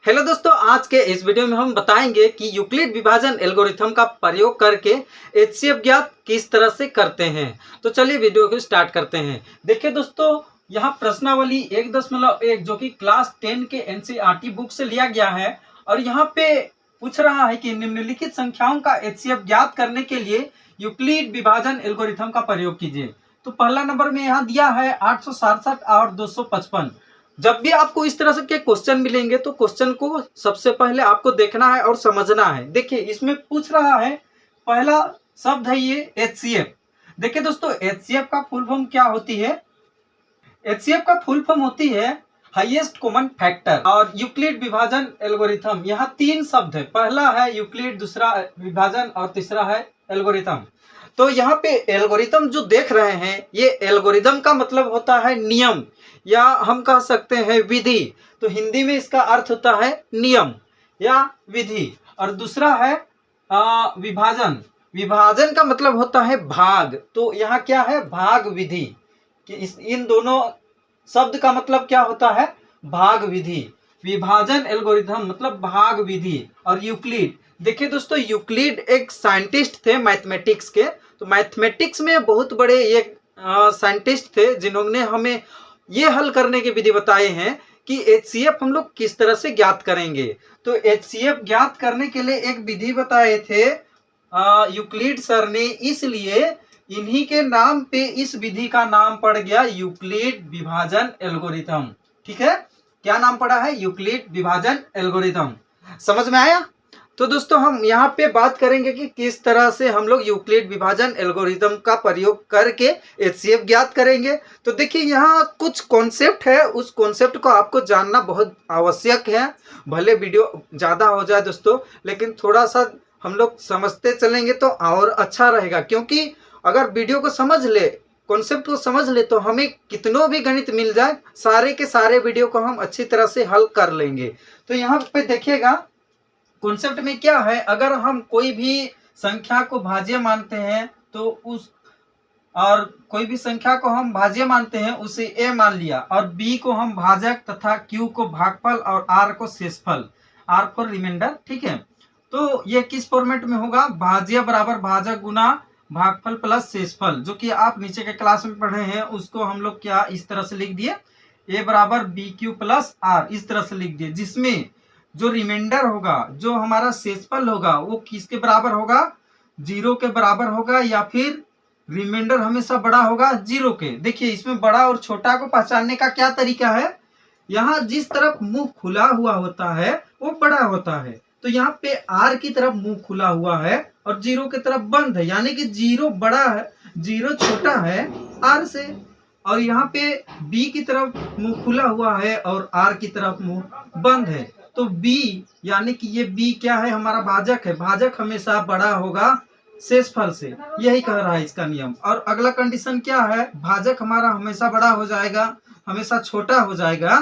Hello दोस्तों, आज के इस वीडियो में हम बताएंगे कि यूक्लिड विभाजन एल्गोरिथम का प्रयोग करके एचसीएफ ज्ञात किस तरह से करते हैं। तो चलिए वीडियो को स्टार्ट करते हैं। देखिए दोस्तों, यहाँ प्रश्नावली 1.1 जो कि क्लास 10 के एनसीईआरटी बुक से लिया गया है और यहाँ पे पूछ रहा है कि निम्नलिखित संख्याओं का एचसीएफ ज्ञात करने के लिए यूक्लिड विभाजन एल्गोरिथम का प्रयोग कीजिए। तो पहला नंबर में यहाँ दिया है 867 और 255। जब भी आपको इस तरह से के क्वेश्चन मिलेंगे तो क्वेश्चन को सबसे पहले आपको देखना है और समझना है। देखिए इसमें पूछ रहा है, पहला शब्द है ये एचसीएफ। देखिए दोस्तों, एचसीएफ का फुल फॉर्म क्या होती है? एचसीएफ का फुल फॉर्म होती है हाईएस्ट कॉमन फैक्टर। और यूक्लिड विभाजन एल्गोरिथम, यहाँ तीन शब्द है। पहला है यूक्लिड, दूसरा विभाजन और तीसरा है एल्गोरिथम। तो यहाँ पे एल्गोरिथम जो देख रहे हैं, ये एल्गोरिथम का मतलब होता है नियम या हम कह सकते हैं विधि। तो हिंदी में इसका अर्थ होता है नियम या विधि। और दूसरा है विभाजन। विभाजन का मतलब होता है भाग। तो यहाँ क्या है? भाग विधि। कि इन दोनों शब्द का मतलब क्या होता है? भाग विधि। विभाजन एल्गोरिथम मतलब भाग विधि। और यूक्लिड, देखिए दोस्तों, यूक्लिड एक साइंटिस्ट थे मैथमेटिक्स के। तो मैथमेटिक्स में बहुत बड़े ये साइंटिस्ट थे जिन्होंने हमें ये हल करने की विधि बताए हैं कि एचसीएफ हम लोग किस तरह से ज्ञात करेंगे। तो एचसीएफ ज्ञात करने के लिए एक विधि बताए थे यूक्लिड सर ने, इसलिए इन्हीं के नाम पे इस विधि का नाम पड़ गया यूक्लिड विभाजन एल्गोरिथम। ठीक है, क्या नाम पड़ा है? यूक्लिड विभाजन एल्गोरिथम। समझ में आया? तो दोस्तों, हम यहाँ पे बात करेंगे कि किस तरह से हम लोग यूक्लिड विभाजन एल्गोरिथम का प्रयोग करके एचसीएफ ज्ञात करेंगे। तो देखिए, यहाँ कुछ कॉन्सेप्ट है, उस कॉन्सेप्ट को आपको जानना बहुत आवश्यक है। भले वीडियो ज़्यादा हो जाए दोस्तों, लेकिन थोड़ा सा हम लोग समझते चलेंगे तो और अच्छा रहेगा। क्योंकि अगर वीडियो को समझ ले, कॉन्सेप्ट को समझ ले, तो हमें कितनों भी गणित मिल जाए, सारे के सारे वीडियो को हम अच्छी तरह से हल कर लेंगे। तो यहाँ पे देखिएगा कॉन्सेप्ट में क्या है। अगर हम कोई भी संख्या को भाज्य मानते हैं तो उस और कोई भी संख्या को हम भाज्य मानते हैं, उसे a मान लिया, और b को हम भाजक तथा q को भागफल और r को शेषफल, r फॉर रिमाइंडर। ठीक है, तो ये किस फॉर्मेट में होगा? भाज्य बराबर भाजक गुना भागफल प्लस शेषफल, जो कि आप नीचे के क्लास में पढ़े हैं। उसको हम लोग क्या इस तरह से लिख दिए, a बराबर बी क्यू प्लस r, इस तरह से लिख दिए, जिसमें जो रिमाइंडर होगा, जो हमारा शेषफल होगा, वो किसके बराबर होगा? 0 के बराबर होगा, या फिर रिमाइंडर हमेशा बड़ा होगा 0 के। देखिए इसमें बड़ा और छोटा को पहचानने का क्या तरीका है? यहाँ जिस तरफ मुंह खुला हुआ होता है वो बड़ा होता है। तो यहाँ पे r की तरफ मुंह खुला हुआ है और 0 की तरफ बंद है, यानी कि 0 बड़ा है, 0 छोटा है r से। और यहाँ पे b की तरफ मुंह खुला हुआ है और r की तरफ मुंह बंद है। तो b यानी कि ये b क्या है? हमारा भाजक है। भाजक हमेशा बड़ा होगा शेषफल से, यही कह रहा है इसका नियम। और अगला कंडीशन क्या है? भाजक हमारा हमेशा बड़ा हो जाएगा, हमेशा छोटा हो जाएगा।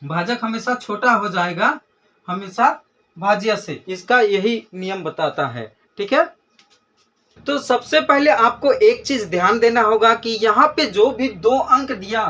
भाजक हमेशा छोटा हो जाएगा हमेशा भाज्य से, इसका यही नियम बताता है। ठीक है, तो सबसे पहले आपको एक चीज ध्यान देना होगा कि यहाँ पे जो भी दो अंक दिया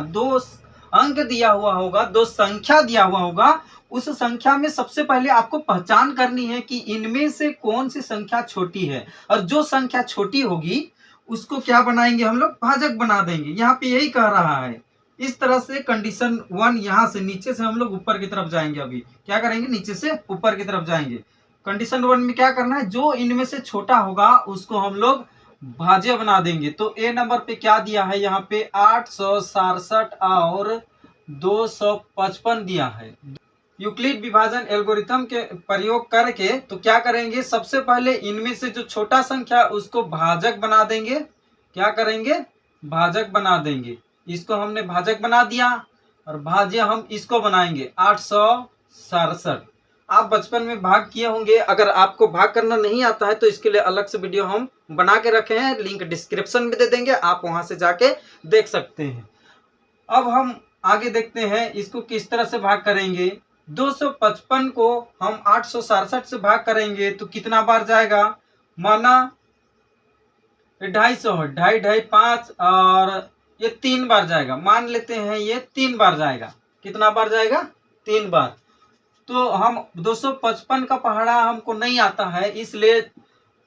हुआ होगा, दो संख्या दिया हुआ होगा, उस संख्या में सबसे पहले आपको पहचान करनी है कि इनमें से कौन सी संख्या छोटी है। और जो संख्या छोटी होगी उसको क्या बनाएंगे हम लोग? भाजक बना देंगे। यहाँ पे यही कह रहा है। इस तरह से कंडीशन 1, यहाँ से नीचे से हम लोग ऊपर की तरफ जाएंगे। अभी क्या करेंगे? नीचे से ऊपर की तरफ जाएंगे। कंडीशन 1 में क्या करना है? जो इनमें से छोटा होगा उसको हम लोग भाज्य बना देंगे। तो ए नंबर पे क्या दिया है? यहाँ पे 867 और 255 दिया है। यूक्लिड विभाजन एल्गोरिथम के प्रयोग करके तो क्या करेंगे? सबसे पहले इनमें से जो छोटा संख्या उसको भाजक बना देंगे। क्या करेंगे? भाजक बना देंगे। इसको हमने भाजक बना दिया और भाज्य हम इसको बनाएंगे 867। आप बचपन में भाग किए होंगे। अगर आपको भाग करना नहीं आता है तो इसके लिए अलग से वीडियो हम बना के रखे हैं, लिंक डिस्क्रिप्शन में दे देंगे, आप वहां से जाके देख सकते हैं। अब हम आगे देखते हैं इसको किस तरह से भाग करेंगे। 255 को हम 867 से भाग करेंगे तो कितना बार जाएगा? माना 250 है, 2.5 5 और ये 3 बार जाएगा। मान लेते हैं ये 3 बार जाएगा। कितना बार जाएगा? 3 बार। तो हम 255 का पहाड़ा हमको नहीं आता है, इसलिए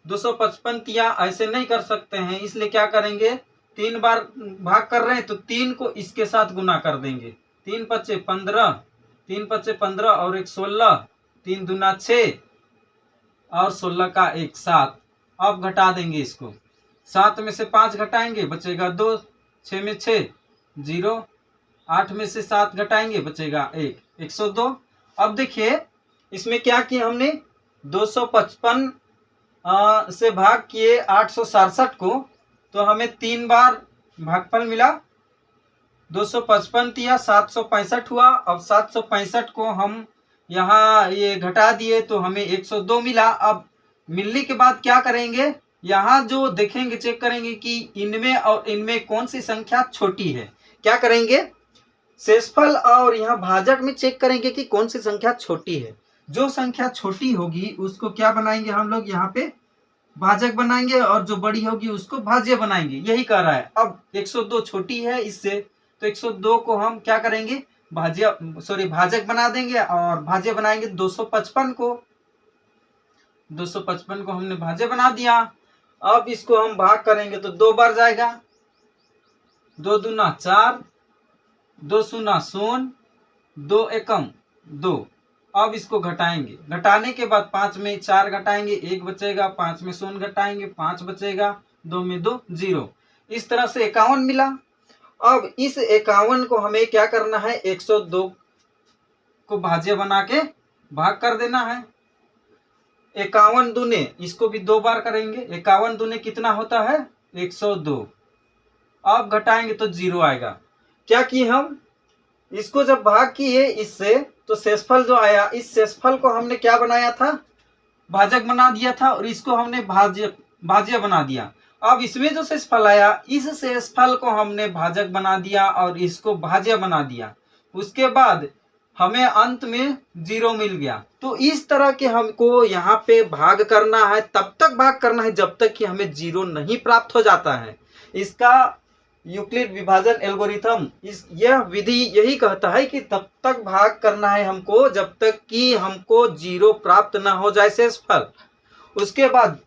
255 तिया ऐसे नहीं कर सकते हैं। इसलिए क्या करेंगे, 3 बार भाग कर रहे हैं तो 3 को इसके साथ गुना कर देंगे। 3 पच्चे 15, 3 पच्चे 15 और 1 16, 3 दूना 6 और 16 का 1 7। अब घटा देंगे इसको, 7 में से 5 घटाएंगे बचेगा 2, 6 में 6 0, 8 में से 7 घटाएंगे बचेगा 1, 102। अब देखिए इसमें क्या किया हमने, 255 से भाग किए 867 को, तो हमें 3 बार भागफल मिला। 255 दिया 765 हुआ। अब 765 को हम यहाँ ये घटा दिए तो हमें 102 मिला। अब मिलने के बाद क्या करेंगे, यहाँ जो देखेंगे चेक करेंगे कि इनमें और इनमें कौन सी संख्या छोटी है। क्या करेंगे, शेषफल और यहाँ भाजक में चेक करेंगे कि कौन सी संख्या छोटी है। जो संख्या छोटी होगी उसको क्या बनाएंगे हम लोग, यहाँ पे भाजक बनाएंगे, और जो बड़ी होगी उसको भाज्य बनाएंगे। यही कह रहा है। अब 102 छोटी है इससे, तो 102 को हम क्या करेंगे, भाजक बना देंगे और भाज्य बनाएंगे 255 को। 255 को हमने भाज्य बना दिया। अब इसको हम भाग करेंगे तो 2 बार जाएगा, 2 दूना 4, 2 शून्य 0, 2 एकम 2। अब इसको घटाएंगे, घटाने के बाद 5 में 4 घटाएंगे 1 बचेगा, 5 में 0 घटाएंगे 5 बचेगा, 2 में 2 0। इस तरह से 51 मिला। अब इस 51 को हमें क्या करना है, 102 को भाज्य बना के भाग कर देना है। 51 दूने, इसको भी 2 बार करेंगे। 51 दूने कितना होता है, 102। अब घटाएंगे तो 0 आएगा। क्या किए हम, इसको जब भाग किए इससे, तो शेषफल जो आया, इस शेषफल को हमने क्या बनाया था, भाजक बना दिया था, और इसको हमने भाज्य बना दिया। अब इसमें जो शेषफल आया, इस शेषफल को हमने भाजक बना दिया और इसको भाज्य बना दिया। उसके बाद हमें अंत में 0 मिल गया। तो इस तरह के हमको यहाँ पे भाग करना है, तब तक भाग करना है जब तक कि हमें 0 नहीं प्राप्त हो जाता है। इसका यूक्लिड विभाजन एल्गोरिथम यह विधि यही कहता है कि तब तक भाग करना है हमको जब तक कि हमको 0 प्राप्त ना हो जाए शेषफल। उसके बाद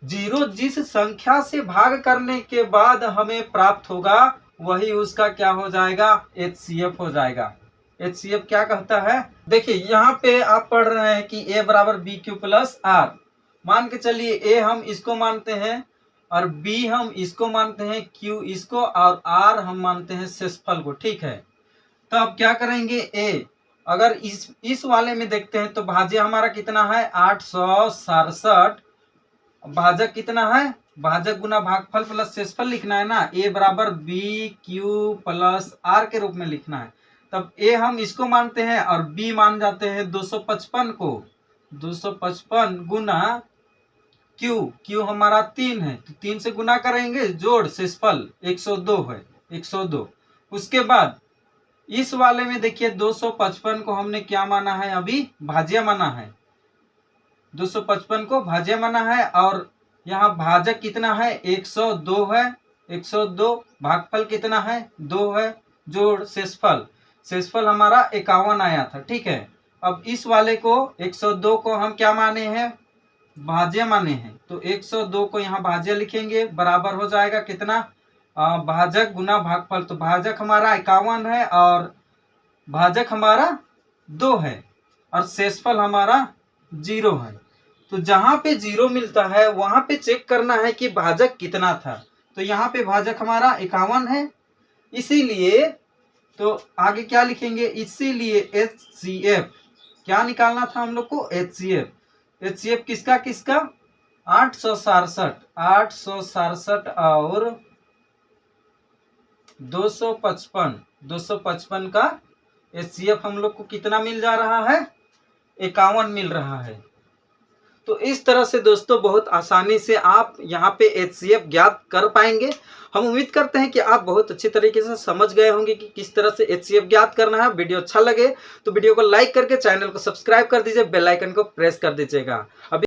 0 जिस संख्या से भाग करने के बाद हमें प्राप्त होगा, वही उसका क्या हो जाएगा, HCF हो जाएगा। HCF क्या कहता है, देखिए यहाँ पे आप पढ़ रहे हैं कि A बराबर BQ प्लस R। मान के चलिए A हम इसको मानते हैं और B हम इसको मानते हैं, Q इसको, और R हम मानते हैं शेषफल को। ठीक है, तो अब क्या करेंगे, A अगर इस वाले में देखते हैं तो भाज्य हमारा कितना है, 867। भाजक कितना है, भाजक गुना भागफल प्लस शेषफल लिखना है ना, A बराबर BQ प्लस R के रूप में लिखना है। तब A हम इसको मानते हैं और B मान जाते हैं 255 को। 255 गुना Q हमारा 3 है, तो 3 से गुना करेंगे, जोड़ शेषफल 102 है, 102। उसके बाद इस वाले में देखिए 255 को हमने क्या माना है, अभी भाज्य माना है। 255 को भाज्य माना है और यहाँ भाजक कितना है, 102 है। 102 भागफल कितना है, 2 है, जोड़ शेषफल हमारा 51 आया था। ठीक है, अब इस वाले को 102 को हम क्या माने हैं, भाज्य माने हैं, तो 102 को यहाँ भाज्य लिखेंगे, बराबर हो जाएगा कितना, भाजक गुना भागफल। तो भाजक हमारा 51 है और भाजक हमारा 2 है और शेषफल हमारा 0 है। तो जहां पे 0 मिलता है वहां पे चेक करना है कि भाजक कितना था। तो यहाँ पे भाजक हमारा 51 है, इसीलिए तो आगे क्या लिखेंगे, इसीलिए HCF क्या निकालना था हम लोग को, HCF किसका 867 और 255 का HCF हम लोग को कितना मिल जा रहा है, 51 मिल रहा है। तो इस तरह से दोस्तों बहुत आसानी से आप यहाँ पे HCF ज्ञात कर पाएंगे। हम उम्मीद करते हैं कि आप बहुत अच्छी तरीके से समझ गए होंगे कि किस तरह से HCF ज्ञात करना है। वीडियो अच्छा लगे तो वीडियो को लाइक करके चैनल को सब्सक्राइब कर दीजिए, बेल आइकन को प्रेस कर दीजिएगा। अभी